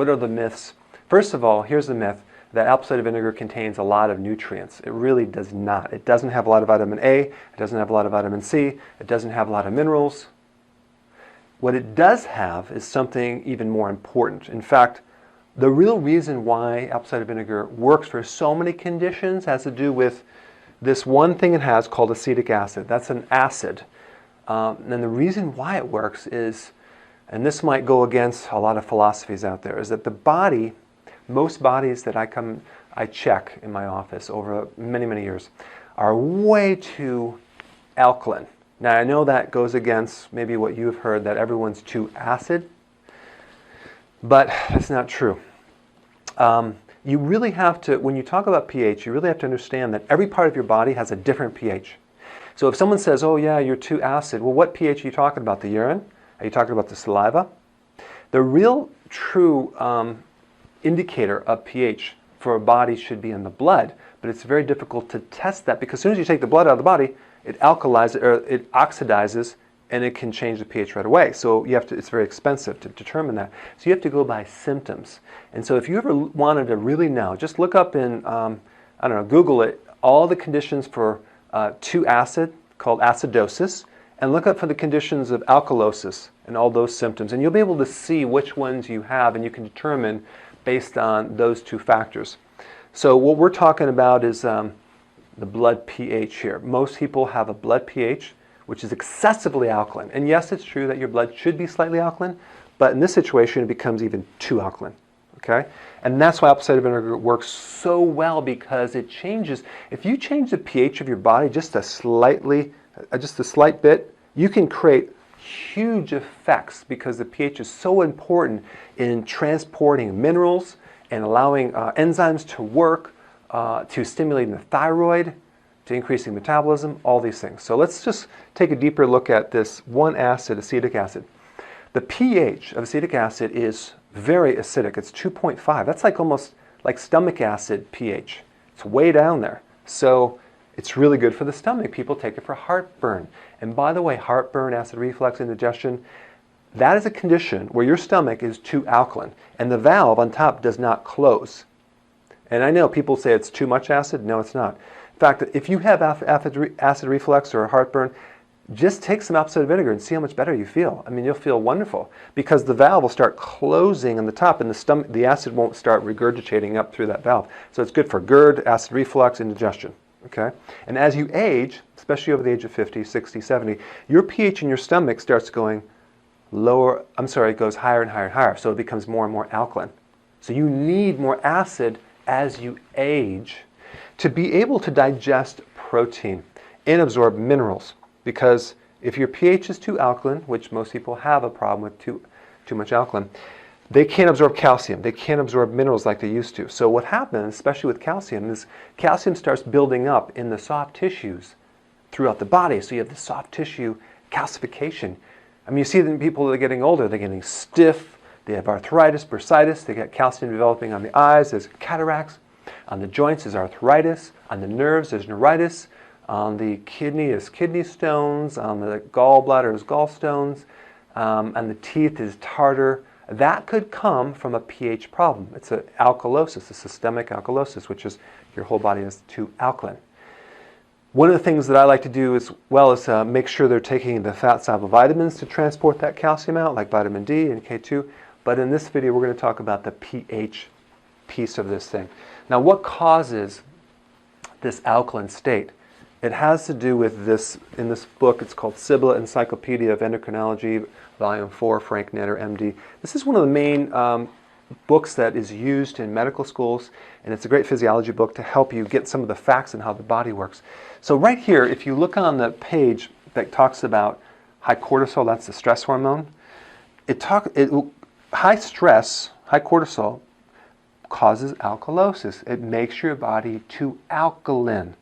What are the myths? First of all, here's the myth that apple cider vinegar contains a lot of nutrients. It really does not. It doesn't have a lot of vitamin A, it doesn't have a lot of vitamin C, it doesn't have a lot of minerals. What it does have is something even more important. In fact, the real reason why apple cider vinegar works for so many conditions has to do with this one thing it has called acetic acid. That's an acid. And the reason why it works is, and this might go against a lot of philosophies out there, is that the body, most bodies that I check in my office over many, many years, are way too alkaline. Now I know that goes against maybe what you've heard, that everyone's too acid, but that's not true. You really have to, when you talk about pH, you really have to understand that every part of your body has a different pH. So if someone says, oh yeah, you're too acid, well, what pH are you talking about? The urine? Are you talking about the saliva? The real true indicator of pH for a body should be in the blood, but it's very difficult to test that because as soon as you take the blood out of the body, it alkalizes or it oxidizes, and it can change the pH right away. So you have to, it's very expensive to determine that. So you have to go by symptoms. And so if you ever wanted to really know, just look up in, I don't know, Google it, all the conditions for too acid, called acidosis, and look up for the conditions of alkalosis and all those symptoms. And you'll be able to see which ones you have, and you can determine based on those two factors. So what we're talking about is the blood pH here. Most people have a blood pH which is excessively alkaline. And yes, it's true that your blood should be slightly alkaline, but in this situation it becomes even too alkaline. Okay? And that's why apple cider vinegar works so well, because it changes. If you change the pH of your body just a slight bit, you can create huge effects, because the pH is so important in transporting minerals and allowing enzymes to work, to stimulating the thyroid, to increasing metabolism, all these things. So let's just take a deeper look at this one acid, acetic acid. The pH of acetic acid is very acidic. It's 2.5. That's like almost like stomach acid pH. It's way down there. So it's really good for the stomach. People take it for heartburn. And by the way, heartburn, acid reflux, indigestion, that is a condition where your stomach is too alkaline and the valve on top does not close. And I know people say it's too much acid. No, it's not. In fact, if you have acid reflux or heartburn, just take some apple cider vinegar and see how much better you feel. I mean, you'll feel wonderful, because the valve will start closing on the top, and the acid won't start regurgitating up through that valve. So it's good for GERD, acid reflux, indigestion. Okay? And as you age, especially over the age of 50, 60, 70, your pH in your stomach starts going lower, it goes higher and higher and higher, so it becomes more and more alkaline. So you need more acid as you age to be able to digest protein and absorb minerals. Because if your pH is too alkaline, which most people have a problem with too much alkaline, they can't absorb calcium. They can't absorb minerals like they used to. So what happens, especially with calcium, is calcium starts building up in the soft tissues throughout the body. So you have the soft tissue calcification. I mean, you see that people that are getting older, they're getting stiff, they have arthritis, bursitis, they get calcium developing on the eyes, there's cataracts. On the joints is arthritis, on the nerves there's neuritis, on the kidney is kidney stones, on the gallbladder is gallstones, and the teeth is tartar. That could come from a pH problem. It's an alkalosis, a systemic alkalosis, which is your whole body is too alkaline. One of the things that I like to do as well is make sure they're taking the fat-soluble vitamins to transport that calcium out, like vitamin D and K2. But in this video, we're going to talk about the pH piece of this thing. Now, what causes this alkaline state? It has to do with this, in this book, it's called Sibylla Encyclopedia of Endocrinology, Volume 4, Frank Netter, MD. This is one of the main books that is used in medical schools, and it's a great physiology book to help you get some of the facts on how the body works. So right here, if you look on the page that talks about high cortisol, that's the stress hormone, high stress, high cortisol, causes alkalosis. It makes your body too alkaline.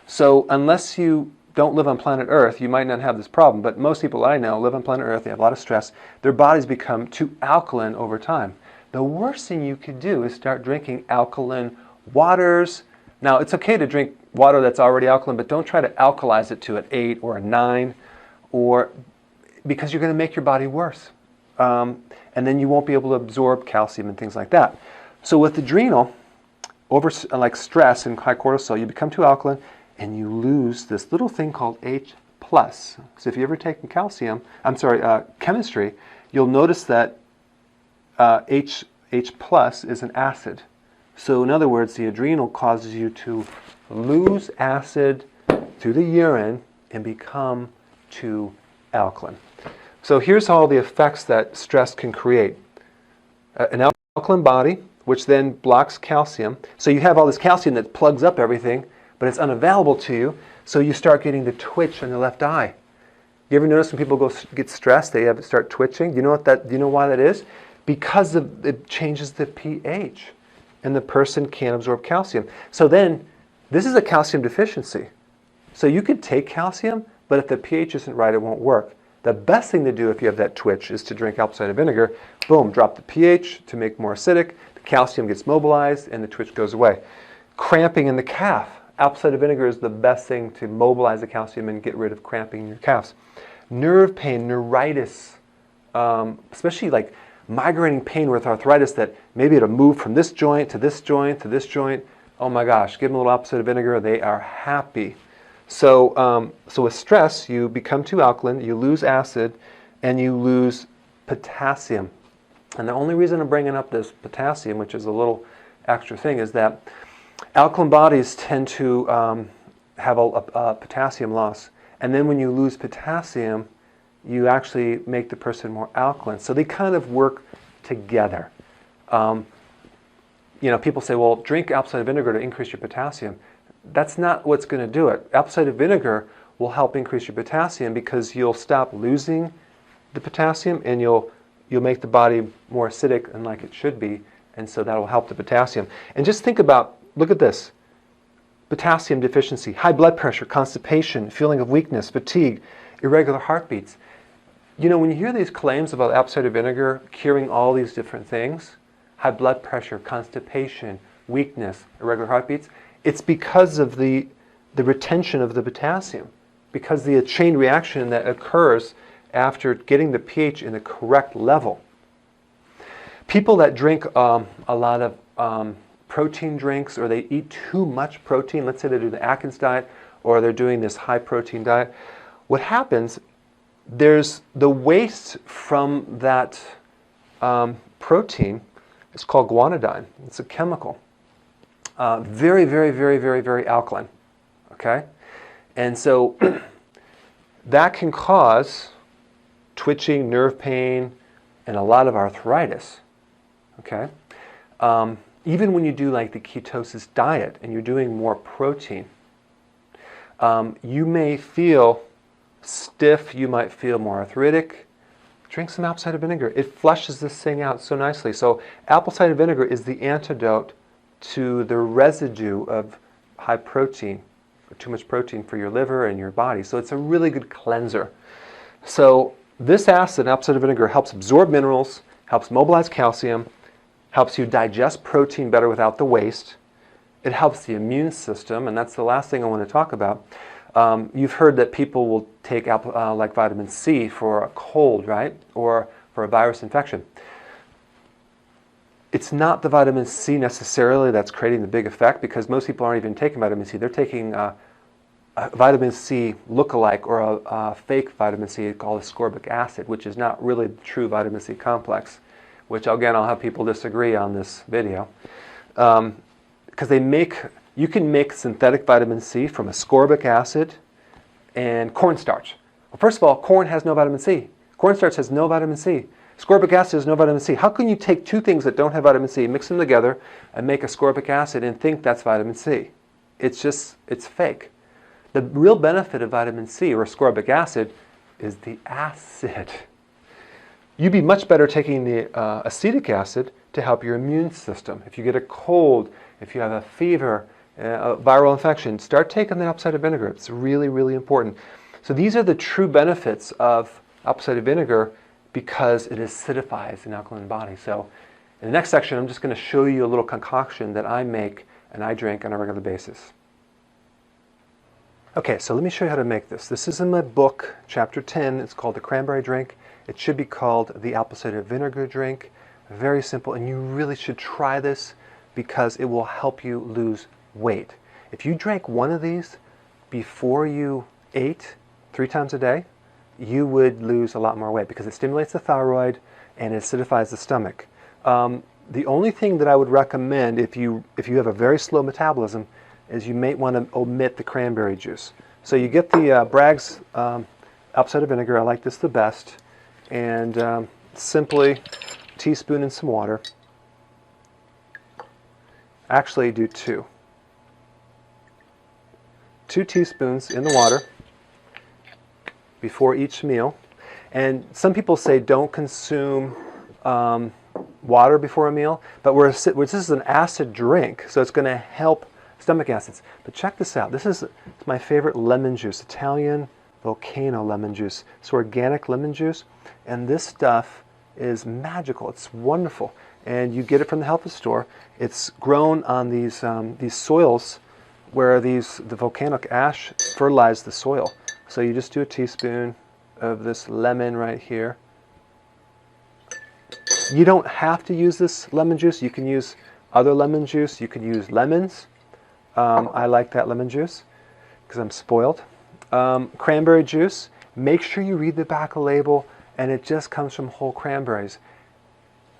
So unless you don't live on planet Earth, you might not have this problem, but most people I know live on planet Earth, they have a lot of stress, their bodies become too alkaline over time. The worst thing you could do is start drinking alkaline waters. Now, it's okay to drink water that's already alkaline, but don't try to alkalize it to an 8 or a 9, or because you're going to make your body worse. and then you won't be able to absorb calcium and things like that. So with adrenal, over like stress and high cortisol, you become too alkaline and you lose this little thing called H+. So if you've ever taken chemistry, you'll notice that H+ is an acid. So in other words, the adrenal causes you to lose acid through the urine and become too alkaline. So here's all the effects that stress can create. An alkaline body, which then blocks calcium. So you have all this calcium that plugs up everything, but it's unavailable to you, so you start getting the twitch on the left eye. You ever notice when people get stressed, they start twitching? Do you know why that is? Because it changes the pH, and the person can't absorb calcium. So then, this is a calcium deficiency. So you could take calcium, but if the pH isn't right, it won't work. The best thing to do if you have that twitch is to drink apple cider vinegar. Boom, drop the pH to make more acidic. The calcium gets mobilized and the twitch goes away. Cramping in the calf. Apple cider vinegar is the best thing to mobilize the calcium and get rid of cramping in your calves. Nerve pain, neuritis, especially like migrating pain with arthritis that maybe it'll move from this joint to this joint to this joint. Oh my gosh, give them a little apple cider vinegar, they are happy. So with stress, you become too alkaline, you lose acid, and you lose potassium. And the only reason I'm bringing up this potassium, which is a little extra thing, is that alkaline bodies tend to have a potassium loss. And then when you lose potassium, you actually make the person more alkaline. So they kind of work together. People say, well, drink apple cider vinegar to increase your potassium. That's not what's going to do it. Apple cider vinegar will help increase your potassium because you'll stop losing the potassium and you'll make the body more acidic and like it should be, and so that will help the potassium. And just think about, look at this. Potassium deficiency, high blood pressure, constipation, feeling of weakness, fatigue, irregular heartbeats. When you hear these claims about apple cider vinegar curing all these different things, high blood pressure, constipation, weakness, irregular heartbeats, it's because of the retention of the potassium, because the chain reaction that occurs after getting the pH in the correct level. People that drink a lot of protein drinks, or they eat too much protein, let's say they do the Atkins diet, or they're doing this high protein diet, what happens, there's the waste from that protein, it's called guanidine. It's a chemical. Very, very, very, very, very alkaline. Okay? And so that can cause twitching, nerve pain, and a lot of arthritis. Okay? Even when you do like the ketosis diet and you're doing more protein, you may feel stiff, you might feel more arthritic. Drink some apple cider vinegar. It flushes this thing out so nicely. So apple cider vinegar is the antidote to the residue of high protein, or too much protein for your liver and your body. So it's a really good cleanser. So this acid, apple cider vinegar, helps absorb minerals, helps mobilize calcium, helps you digest protein better without the waste. It helps the immune system, and that's the last thing I want to talk about. You've heard that people will take like vitamin C for a cold, right? Or for a virus infection. It's not the vitamin C necessarily that's creating the big effect, because most people aren't even taking vitamin C. They're taking a vitamin C lookalike, or a fake vitamin C called ascorbic acid, which is not really the true vitamin C complex, which again I'll have people disagree on this video. Because you can make synthetic vitamin C from ascorbic acid and cornstarch. Well, first of all, corn has no vitamin C. Cornstarch has no vitamin C. Ascorbic acid has no vitamin C. How can you take two things that don't have vitamin C, mix them together, and make ascorbic acid and think that's vitamin C? It's fake. The real benefit of vitamin C, or ascorbic acid, is the acid. You'd be much better taking the acetic acid to help your immune system. If you get a cold, if you have a fever, a viral infection, start taking the apple cider vinegar. It's really, really important. So these are the true benefits of apple cider vinegar, because it acidifies an alkaline body. So in the next section, I'm just going to show you a little concoction that I make and I drink on a regular basis. Okay, so let me show you how to make this. This is in my book, chapter 10. It's called The Cranberry Drink. It should be called the apple cider vinegar drink. Very simple, and you really should try this because it will help you lose weight. If you drank one of these before you ate 3 times a day, you would lose a lot more weight because it stimulates the thyroid and it acidifies the stomach. The only thing that I would recommend if you have a very slow metabolism is you may want to omit the cranberry juice. So you get the Bragg's apple cider vinegar. I like this the best. And simply a teaspoon in some water. Actually do 2. 2 teaspoons in the water before each meal. And some people say don't consume water before a meal, but this is an acid drink, so it's going to help stomach acids. But check this out. This is my favorite lemon juice, Italian volcano lemon juice. It's organic lemon juice, and this stuff is magical. It's wonderful, and you get it from the health food store. It's grown on these soils where the volcanic ash fertilize the soil. So you just do a teaspoon of this lemon right here. You don't have to use this lemon juice. You can use other lemon juice. You could use lemons. I like that lemon juice because I'm spoiled. Cranberry juice. Make sure you read the back of the label, and it just comes from whole cranberries.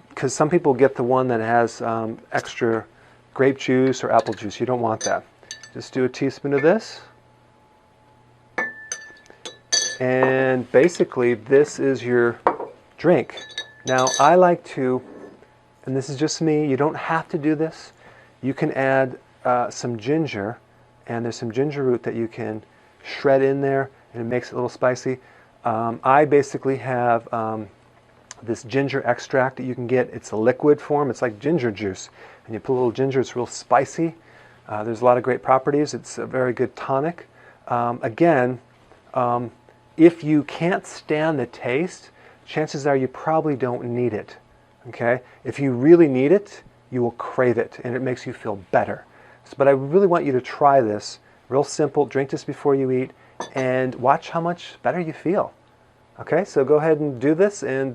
Because some people get the one that has extra grape juice or apple juice. You don't want that. Just do a teaspoon of this. And basically, this is your drink. Now, I like to, and this is just me, you don't have to do this. You can add some ginger, and there's some ginger root that you can shred in there, and it makes it a little spicy. I basically have this ginger extract that you can get. It's a liquid form. It's like ginger juice. And you put a little ginger, it's real spicy. There's a lot of great properties. It's a very good tonic. Again, if you can't stand the taste, chances are you probably don't need it. Okay? If you really need it, you will crave it, and it makes you feel better. But I really want you to try this. Real simple. Drink this before you eat, and watch how much better you feel. Okay? So go ahead and do this, and